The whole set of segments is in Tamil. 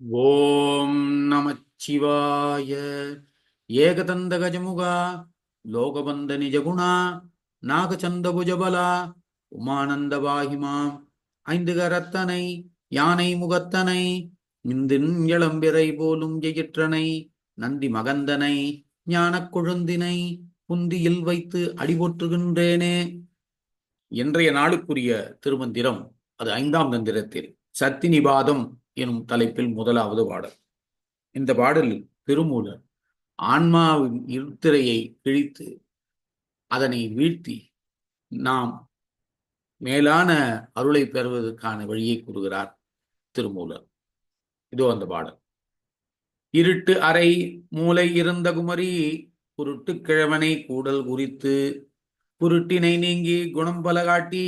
ஓம் நமச்சிவாய. ஏகதந்த கஜமுகா லோகபந்த நிஜகுணா நாகச்சந்த புஜபலா உமானந்த வாகிமாம் ஐந்து கரத்தனை யானை முகத்தனை இந்தின் இளம்பிறை போலும் எயிற்றனை நந்தி மகந்தனை ஞானக் கொழுந்தினை புந்தியில் வைத்து அடிபோற்றுகின்றேனே. இன்றைய நாளுக்குரிய திருமந்திரம் அது 5ஆம் தந்திரத்தில் சத்திநிபாதம் எனும் தலைப்பில் முதலாவது பாடல். இந்த பாடலில் திருமூலர் ஆன்மாவின் இருத்திரையை கிழித்து அதனை வீழ்த்தி நாம் மேலான அருளை பெறுவதற்கான வழியை கூறுகிறார் திருமூலர். இதோ அந்த பாடல். இருட்டு அறை மூளை இருந்த குமரி குருட்டு கிழவனை கூடல் குறித்து குருட்டினை நீங்கி குணம் பல காட்டி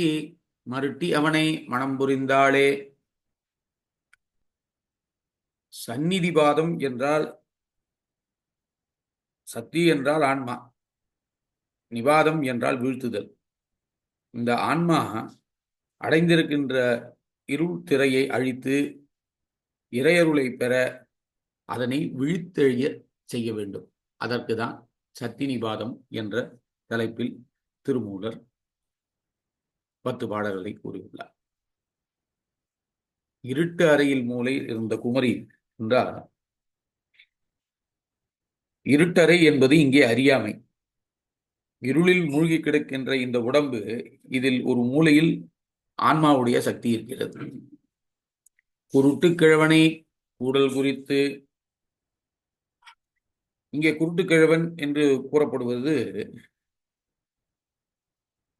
மருட்டி அவனை மனம் புரிந்தாளே. சந்நிதிபாதம் என்றால் சத்தி என்றால் ஆன்மா, நிவாதம் என்றால் வீழ்த்துதல். இந்த ஆன்மா அடைந்திருக்கின்ற இருள் திரையை அழித்து இறையருளை பெற அதனை விழித்தெழிய செய்ய வேண்டும். அதற்குதான் சத்தி நிபாதம் என்ற தலைப்பில் திருமூலர் 10 பாடல்களை கூறியுள்ளார். இருட்டு அறையில் மூலை இருந்த குமரி என்றால் இருட்டறை என்பது இங்கே அறியாமை. இருளில் மூழ்கி கிடக்கின்ற இந்த உடம்பு, இதில் ஒரு மூலையில் ஆன்மாவுடைய சக்தி இருக்கிறது. குருட்டு கிழவனை கூடல் குறித்து, இங்கே குருட்டு கிழவன் என்று கூறப்படுவது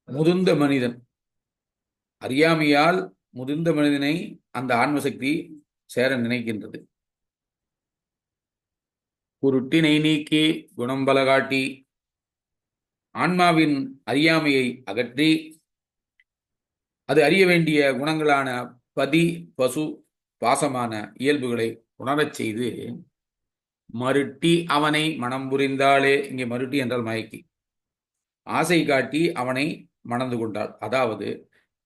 முதிர்ந்த மனிதன். அறியாமையால் முதிர்ந்த மனிதனை அந்த ஆன்மசக்தி சேர நினைக்கின்றது. குருட்டினை நீக்கி குணம் பல காட்டி, ஆன்மாவின் அறியாமையை அகற்றி அது அறிய வேண்டிய குணங்களான பதி பசு பாசமான இயல்புகளை உணரச் செய்து மருட்டி அவனை மனம் புரிந்தாளே. இங்கே மருட்டி என்றால் மயக்கி, ஆசை காட்டி அவனை மணந்து கொண்டாள். அதாவது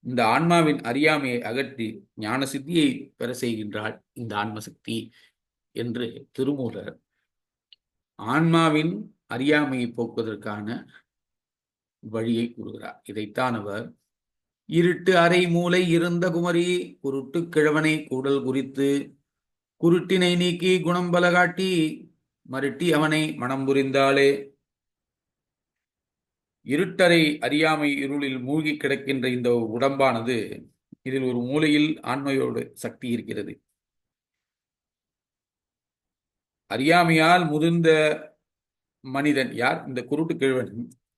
இந்த ஆன்மாவின் அறியாமையை அகற்றி ஞான சித்தியை பெற செய்கின்றாள் இந்த ஆன்மசக்தி என்று திருமூலர் ஆன்மாவின் அறியாமையை போக்குவதற்கான வழியை கூறுகிறார். இதைத்தான் அவர் இருட்டு அறை மூலை இருந்த குமரி குருட்டு கிழவனை கூடல் குறித்து குருட்டினை நீக்கி குணம் பல காட்டி மருட்டி அவனை மனம் புரிந்தாளே. இருட்டறை அறியாமை இருளில் மூழ்கி கிடக்கின்ற இந்த உடம்பானது, இதில் ஒரு மூலையில் ஆன்மையோடு சக்தி இருக்கிறது. அறியாமையால் முதிர்ந்த மனிதன் யார்? இந்த குருட்டு கிழவன்.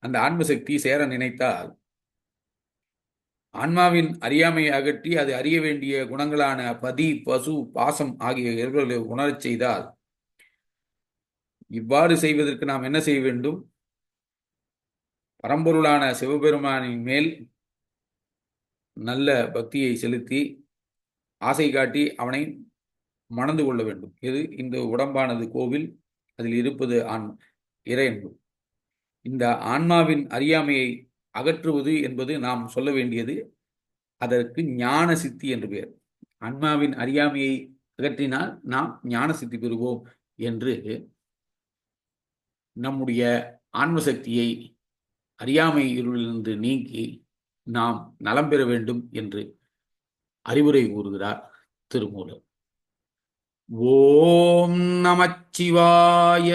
அந்த ஆன்மசக்தி சேர நினைத்தால் ஆன்மாவின் அறியாமையை அகற்றி அது அறிய வேண்டிய குணங்களான பதி பசு பாசம் ஆகிய இயல்புகளை உணரச் செய்தால், இவ்வாறு செய்வதற்கு நாம் என்ன செய்ய வேண்டும்? பரம்பொருளான சிவபெருமானின் மேல் நல்ல பக்தியை செலுத்தி ஆசை காட்டி அவனை மணந்து கொள்ள வேண்டும். இது இந்த உடம்பானது கோவில், அதில் இருப்பது இறையன்பு. இந்த ஆன்மாவின் அறியாமையை அகற்றுவது என்பது நாம் சொல்ல வேண்டியது, அதற்கு ஞான சித்தி என்று பெயர். ஆன்மாவின் அறியாமையை அகற்றினால் நாம் ஞான சித்தி பெறுவோம் என்று நம்முடைய ஆன்மசக்தியை அறியாமை இருளிலிருந்து நீக்கி நாம் நலம் பெற வேண்டும் என்று அறிவுரை கூறுகிறார் திருமூலர். ஓம் நமச்சிவாய.